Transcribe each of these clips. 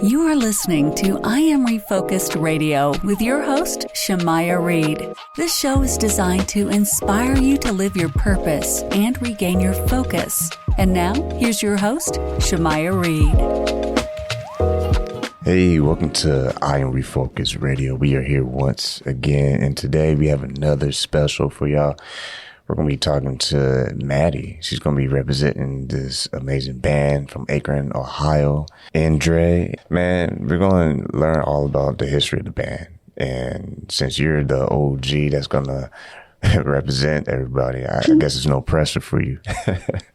You are listening to I Am Refocused Radio with your host, Shamaya Reed. This show is designed to inspire you to live your purpose and regain your focus. And now, here's your host, Shamaya Reed. Hey, welcome to I Am Refocused Radio. We are here once again, and today we have another special for y'all. We're going to be talking to Maddie. She's going to be representing this amazing band from Akron, Ohio, Indré. Man, we're going to learn all about the history of the band. And since you're the OG that's going to represent everybody, I guess there's no pressure for you.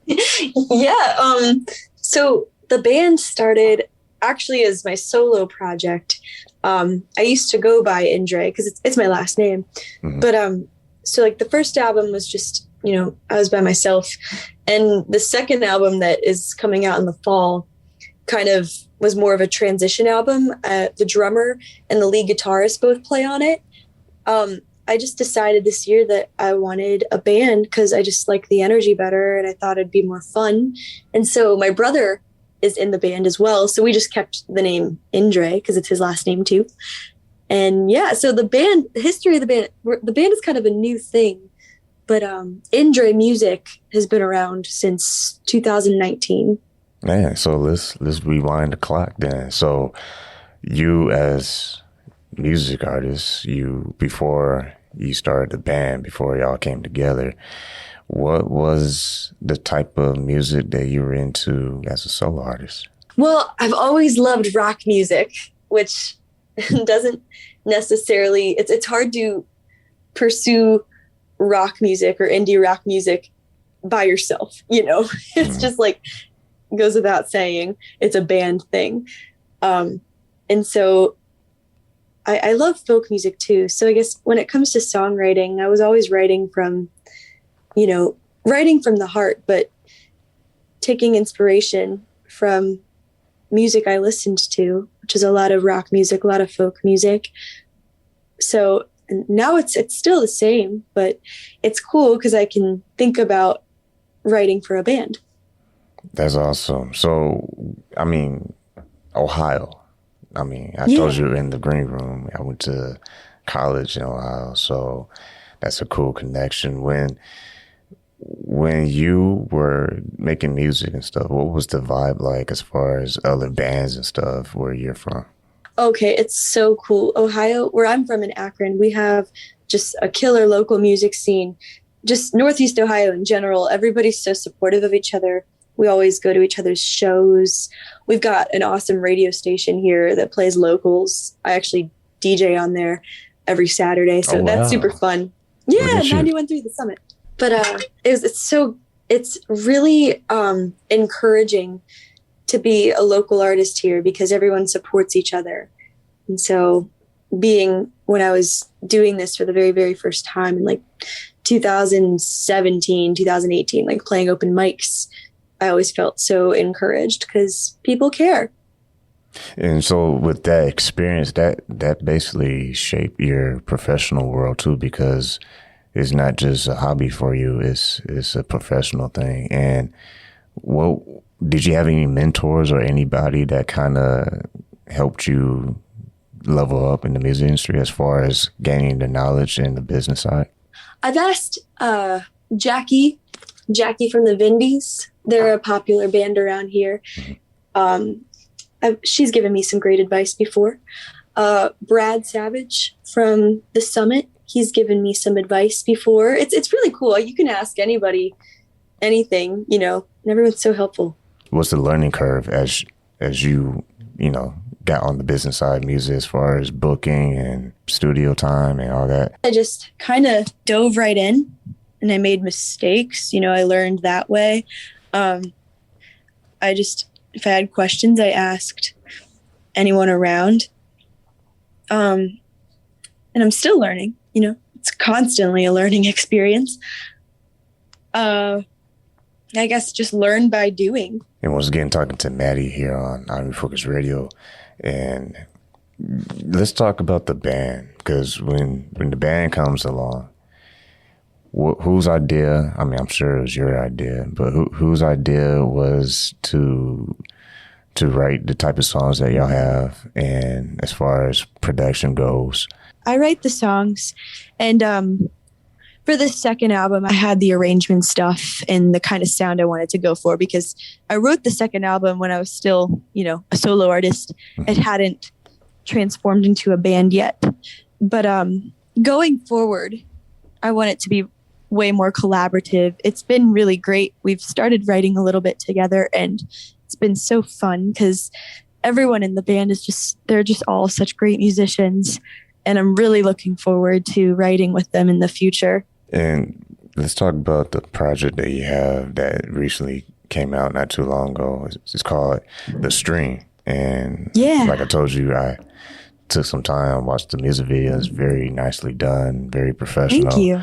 Yeah. So the band started actually as my solo project. I used to go by Indré because it's my last name. Mm-hmm. But so like the first album was just, I was by myself. And the second album that is coming out in the fall kind of was more of a transition album. The drummer and the lead guitarist both play on it. I just decided this year that I wanted a band because I just like the energy better and I thought it'd be more fun. And so my brother is in the band as well. So we just kept the name Indré because it's his last name too. And yeah, so the history of the band is kind of a new thing, but Indré music has been around since 2019. Man, so let's rewind the clock then. So you as music artist, before you started the band, before y'all came together, what was the type of music that you were into as a solo artist? Well, I've always loved rock music, which doesn't necessarily, it's hard to pursue rock music or indie rock music by yourself, it's just like goes without saying, it's a band thing. And so I love folk music too. So I guess when it comes to songwriting, I was always writing from the heart, but taking inspiration from music I listened to, which is a lot of rock music, a lot of folk music. So now it's still the same, but it's cool because I can think about writing for a band. That's awesome. So, Ohio. I told you in the green room, I went to college in Ohio, so that's a cool connection. When you were making music and stuff, what was the vibe like as far as other bands and stuff where you're from? Okay, it's so cool. Ohio, where I'm from in Akron, we have just a killer local music scene. Just Northeast Ohio in general, everybody's so supportive of each other. We always go to each other's shows. We've got an awesome radio station here that plays locals. I actually DJ on there every Saturday, so that's super fun. Yeah, 91.3 The Summit. But it's really encouraging to be a local artist here because everyone supports each other. And so when I was doing this for the very, very first time in like 2017, 2018, like playing open mics, I always felt so encouraged because people care. And so with that experience, that basically shaped your professional world too, because it's not just a hobby for you, it's a professional thing. And did you have any mentors or anybody that kind of helped you level up in the music industry as far as gaining the knowledge and the business side? I've asked Jackie from the Vindies. They're a popular band around here. She's given me some great advice before. Brad Savage from the Summit, he's given me some advice before. It's really cool. You can ask anybody anything, and everyone's so helpful. What's the learning curve as you got on the business side of music as far as booking and studio time and all that? I just kind of dove right in and I made mistakes. I learned that way. If I had questions, I asked anyone around. And I'm still learning, it's constantly a learning experience. I guess just learn by doing. And once again, talking to Maddie here on I Am Refocused Radio. And let's talk about the band, because when the band comes along, whose idea, I'm sure it was your idea, but whose idea was to to write the type of songs that y'all have, and as far as production goes? I write the songs, and for the second album, I had the arrangement stuff and the kind of sound I wanted to go for, because I wrote the second album when I was still, a solo artist. It hadn't transformed into a band yet. But going forward, I want it to be way more collaborative. It's been really great. We've started writing a little bit together, and it's been so fun because everyone in the band they're just all such great musicians. And I'm really looking forward to writing with them in the future. And let's talk about the project that you have that recently came out not too long ago. It's called The Stream. And like I told you, I took some time, watched the music video. It's very nicely done, very professional. Thank you.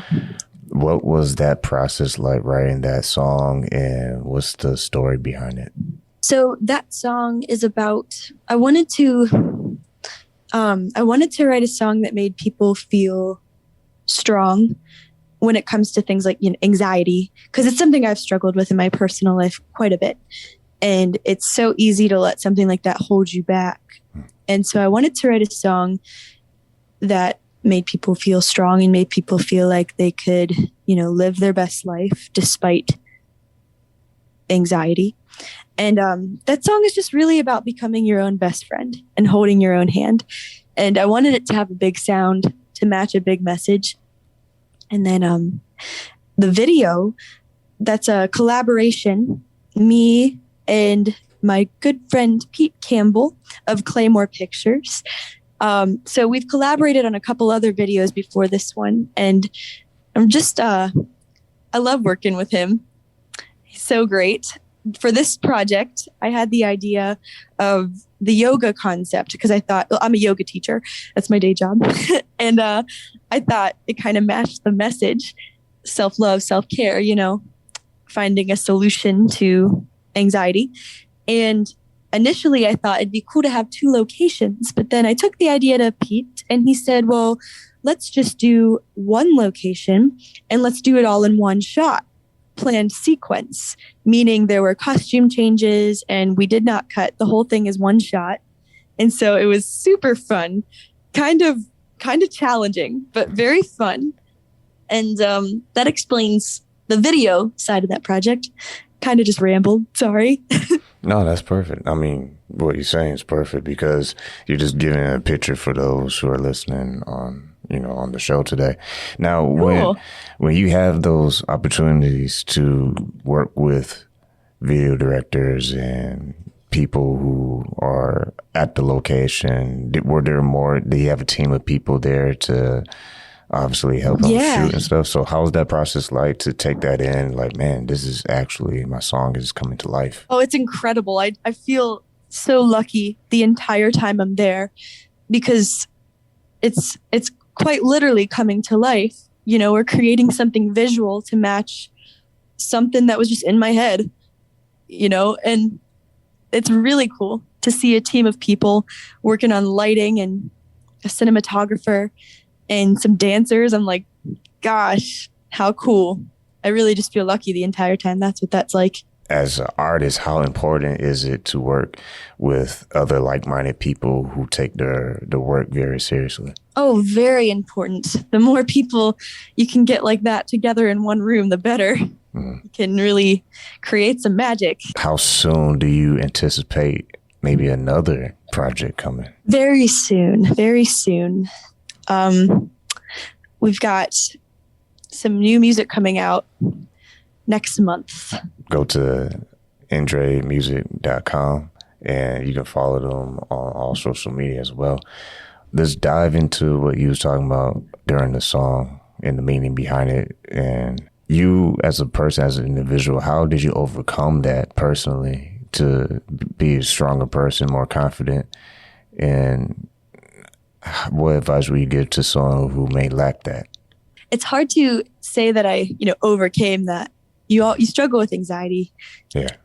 What was that process like, writing that song, and what's the story behind it? So that song is about, I wanted to write a song that made people feel strong when it comes to things like anxiety, because it's something I've struggled with in my personal life quite a bit. And it's so easy to let something like that hold you back. And so I wanted to write a song that made people feel strong and made people feel like they could, live their best life despite anxiety. And that song is just really about becoming your own best friend and holding your own hand. And I wanted it to have a big sound to match a big message. And then the video, that's a collaboration, me and my good friend Pete Campbell of Claymore Pictures. So we've collaborated on a couple other videos before this one. And I'm just, I love working with him. He's so great. For this project, I had the idea of the yoga concept because I thought, I'm a yoga teacher. That's my day job. And I thought it kind of matched the message, self-love, self-care, finding a solution to anxiety. And initially I thought it'd be cool to have 2 locations, but then I took the idea to Pete and he said, well, let's just do 1 location and let's do it all in one shot. Planned sequence, meaning there were costume changes and we did not cut. The whole thing is one shot. And so it was super fun, kind of challenging, but very fun. And that explains the video side of that project. Kind of just rambled. Sorry. No, that's perfect. I mean, what you're saying is perfect because you're just giving a picture for those who are listening on the show today. Now, cool. when you have those opportunities to work with video directors and people who are at the location, do you have a team of people there to obviously help them shoot and stuff? So how's that process like to take that in? Like, man, this is actually, my song is coming to life. Oh, it's incredible. I feel so lucky the entire time I'm there because it's quite literally coming to life. We're creating something visual to match something that was just in my head, and it's really cool to see a team of people working on lighting and a cinematographer and some dancers. I'm like, gosh, how cool. I really just feel lucky the entire time. That's what that's like. As an artist, how important is it to work with other like-minded people who take their work very seriously? Oh, very important. The more people you can get like that together in one room, the better. You can really create some magic. How soon do you anticipate maybe another project coming? Very soon. Very soon. We've got some new music coming out next month. Go to indremusic.com and you can follow them on all social media as well. Let's dive into what you was talking about during the song and the meaning behind it. And you as a person, as an individual, how did you overcome that personally to be a stronger person, more confident? And what advice would you give to someone who may lack that? It's hard to say that I, overcame that. You struggle with anxiety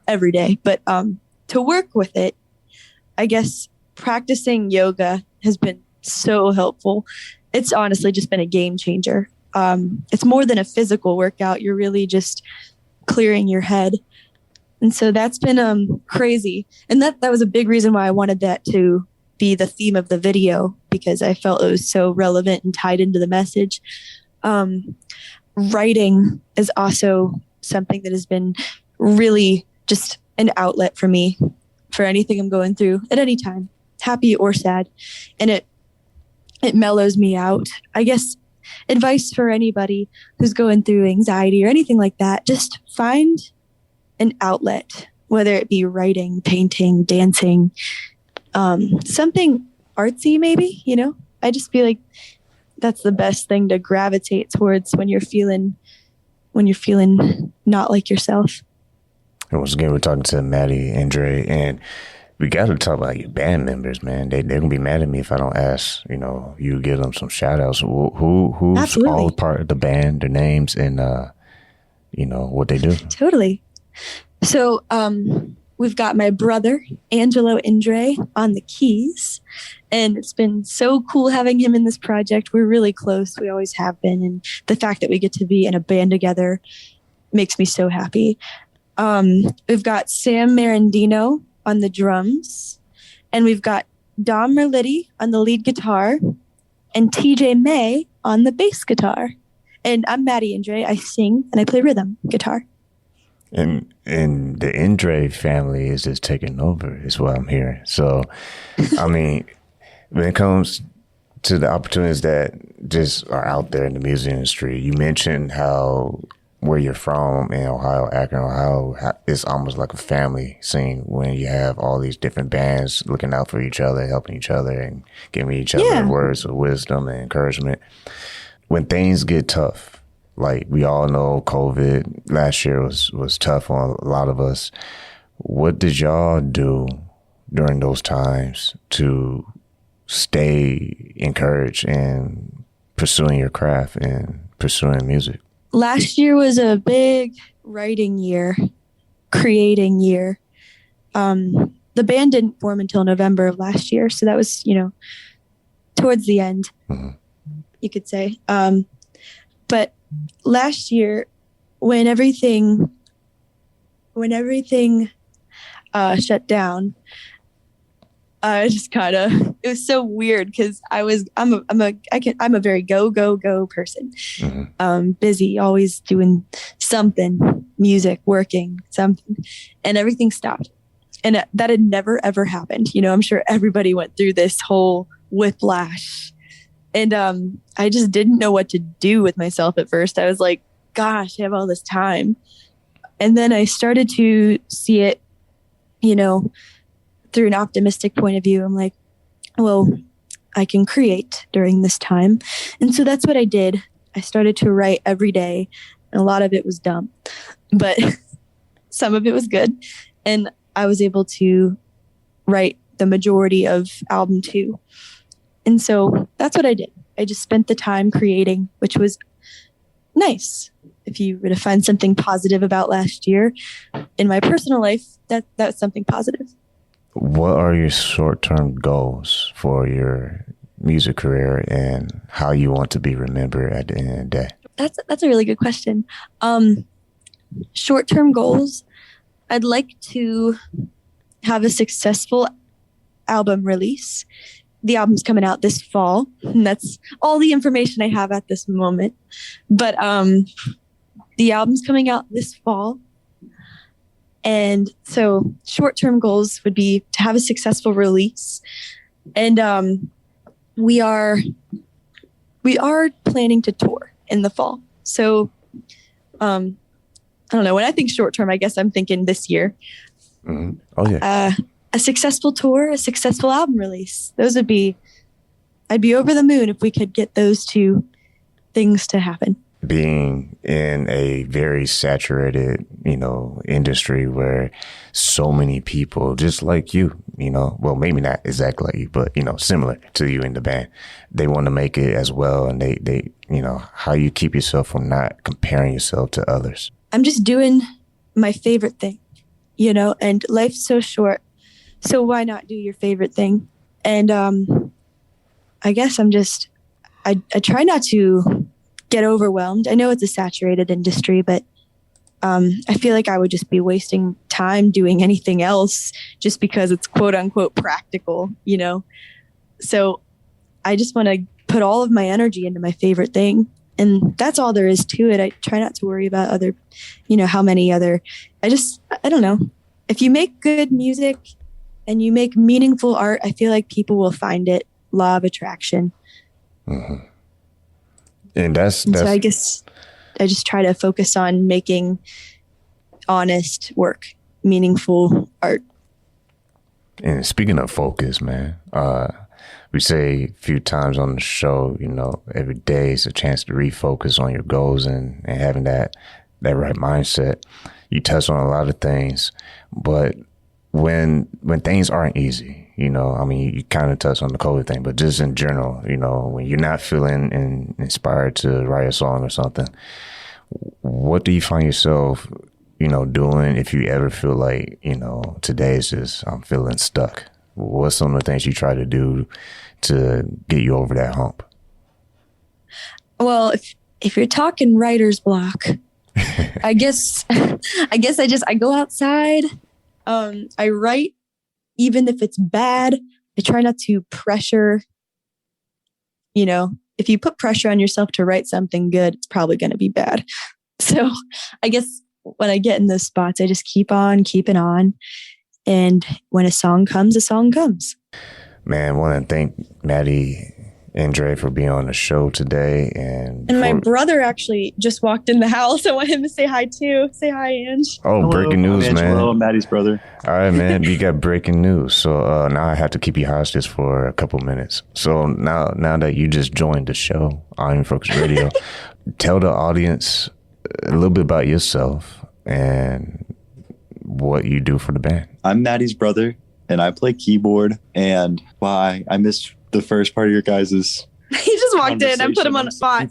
every day, but to work with it, I guess practicing yoga has been so helpful. It's honestly just been a game changer. It's more than a physical workout. You're really just clearing your head. And so that's been crazy. And that was a big reason why I wanted that to be the theme of the video, because I felt it was so relevant and tied into the message. Writing is also something that has been really just an outlet for me for anything I'm going through at any time, happy or sad. And it mellows me out. I guess advice for anybody who's going through anxiety or anything like that, just find an outlet, whether it be writing, painting, dancing, something artsy maybe, I just feel like that's the best thing to gravitate towards when you're feeling not like yourself. And once again, we're talking to Maddie, Indré, and we got to talk about your band members, man. They're going to be mad at me if I don't ask, you give them some shout outs. Who's Absolutely. All part of the band, their names, and, what they do? Totally. So we've got my brother, Angelo Indré, on the keys. And it's been so cool having him in this project. We're really close. We always have been. And the fact that we get to be in a band together makes me so happy. We've got Sam Marandino on the drums. And we've got Dom Merlitti on the lead guitar. And TJ May on the bass guitar. And I'm Maddie Indré. I sing and I play rhythm guitar. And the Indré family is just taking over, is what I'm hearing. So, I mean, when it comes to the opportunities that just are out there in the music industry, you mentioned how where you're from in Ohio, Akron, Ohio, it's almost like a family scene when you have all these different bands looking out for each other, helping each other, and giving each other words of wisdom and encouragement. When things get tough, like we all know COVID last year was tough on a lot of us. What did y'all do during those times to stay encouraged in pursuing your craft and pursuing music? Last year was a big writing year, creating year. The band didn't form until November of last year. So that was, towards the end, you could say. But last year, when everything shut down, it was so weird because I'm a very go person. Busy, always doing something, music, working, something, and everything stopped. And that had never ever happened. I'm sure everybody went through this whole whiplash. And I just didn't know what to do with myself at first. I was like, gosh, I have all this time. And then I started to see it, through an optimistic point of view. I'm like, well, I can create during this time. And so that's what I did. I started to write every day. And a lot of it was dumb, but some of it was good. And I was able to write the majority of album 2. And so that's what I did. I just spent the time creating, which was nice. If you were to find something positive about last year in my personal life, that's something positive. What are your short-term goals for your music career and how you want to be remembered at the end of the day? That's a really good question. Short-term goals, I'd like to have a successful album release. The album's coming out this fall, and that's all the information I have at this moment. But the album's coming out this fall. And so short-term goals would be to have a successful release. And we are planning to tour in the fall. So I don't know. When I think short-term, I guess I'm thinking this year. Mm-hmm. Oh, yeah. A successful tour, a successful album release. I'd be over the moon if we could get those two things to happen. Being in a very saturated, industry where so many people just like you, well, maybe not exactly like you, but, similar to you in the band, they want to make it as well. And they, how you keep yourself from not comparing yourself to others. I'm just doing my favorite thing, and life's so short. So why not do your favorite thing? And I guess I try not to get overwhelmed. I know it's a saturated industry, but I feel like I would just be wasting time doing anything else just because it's quote unquote practical, you know? So I just want to put all of my energy into my favorite thing. And that's all there is to it. I try not to worry about other, how many other, I don't know. If you make good music and you make meaningful art, I feel like people will find it. Law of attraction. Mm-hmm. And so I guess I just try to focus on making honest work, meaningful art. And speaking of focus, man, we say a few times on the show, every day is a chance to refocus on your goals and having that right mindset. You touch on a lot of things, but when things aren't easy, you kind of touch on the COVID thing, but just in general, when you're not feeling inspired to write a song or something, what do you find yourself, doing if you ever feel like, today is just, I'm feeling stuck? What's some of the things you try to do to get you over that hump? Well, if you're talking writer's block, I guess I go outside. I write, even if it's bad. I try not to pressure. If you put pressure on yourself to write something good, it's probably going to be bad. So I guess when I get in those spots, I just keep on keeping on. And when a song comes, a song comes. Man, I want to thank Maddie Indré for being on the show today. And my brother actually just walked in the house. I want him to say hi too. Say hi, Ange. Oh, hello. Breaking news, man. Hello, Maddie's brother. All right, man. You got breaking news. So now I have to keep you hostage for a couple minutes. So now that you just joined the show, Iron Focus Radio, tell the audience a little bit about yourself and what you do for the band. I'm Maddie's brother, and I play keyboard. And why I missed the first part of your guys's he just walked in and put him on the spot.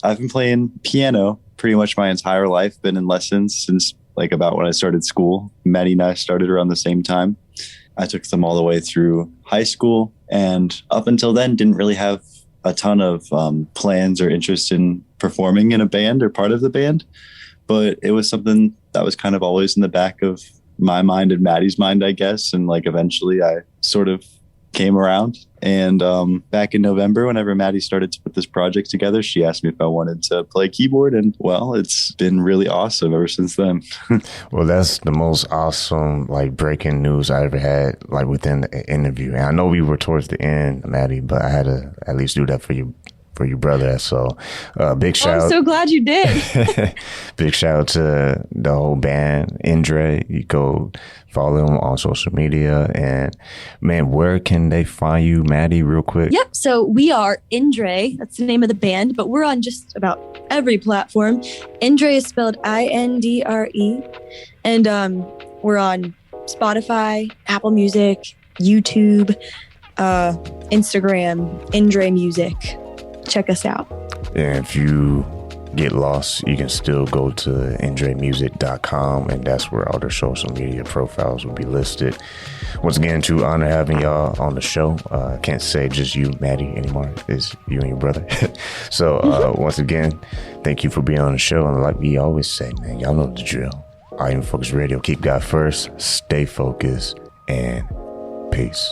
I've been playing piano pretty much my entire life, been in lessons since like about when I started school. Maddie and I started around the same time. I took them all the way through high school, and up until then didn't really have a ton of plans or interest in performing in a band or part of the band. But it was something that was kind of always in the back of my mind and Maddie's mind, I guess. And like eventually I sort of came around. And back in November, whenever Maddie started to put this project together, she asked me if I wanted to play keyboard. And well, it's been really awesome ever since then. Well, that's the most awesome, like, breaking news I ever had, like, within the interview. And I know we were towards the end, Maddie, but I had to at least do that for you. For your brother. So big shout. I'm so glad you did. Big shout out to the whole band, Indré. You go follow him on social media. And man, where can they find you, Maddie, real quick? Yep. So we are Indré. That's the name of the band, but we're on just about every platform. Indré is spelled Indre. And we're on Spotify, Apple Music, YouTube, Instagram, Indré Music. Check us out. And if you get lost, you can still go to indremusic.com, and that's where all their social media profiles will be listed. Once again, to honor having y'all on the show. I can't say just you, Maddie, anymore. It's you and your brother. So once again, thank you for being on the show. And like we always say, man, y'all know the drill. Iron Focus Radio. Keep God first. Stay focused. And peace.